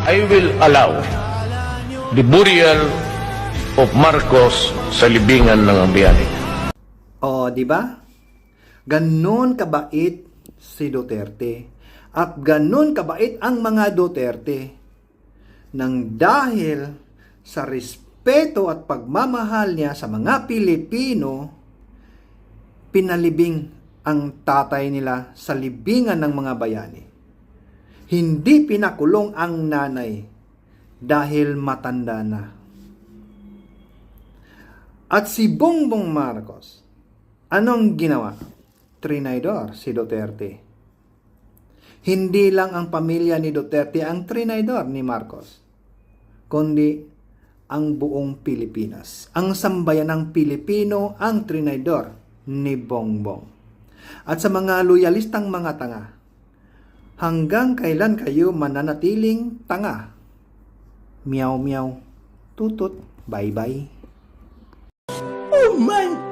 I will allow the burial of Marcos sa libingan ng Bayani. O, di ba? Ganon kabait si Duterte. At ganon kabait ang mga Duterte. Nang dahil sa respeto at pagmamahal niya sa mga Pilipino, pinalibing ang tatay nila sa libingan ng mga bayani. Hindi pinakulong ang nanay dahil matanda na. At si Bongbong Marcos, anong ginawa? Trinidor si Duterte. Hindi lang ang pamilya ni Duterte ang trinidor ni Marcos, kundi ang buong Pilipinas. Ang sambayan ng Pilipino ang trinidor ni Bongbong. At sa mga loyalistang mga tanga, hanggang kailan kayo mananatiling tanga? Meow meow, tutut, bye bye. Oh my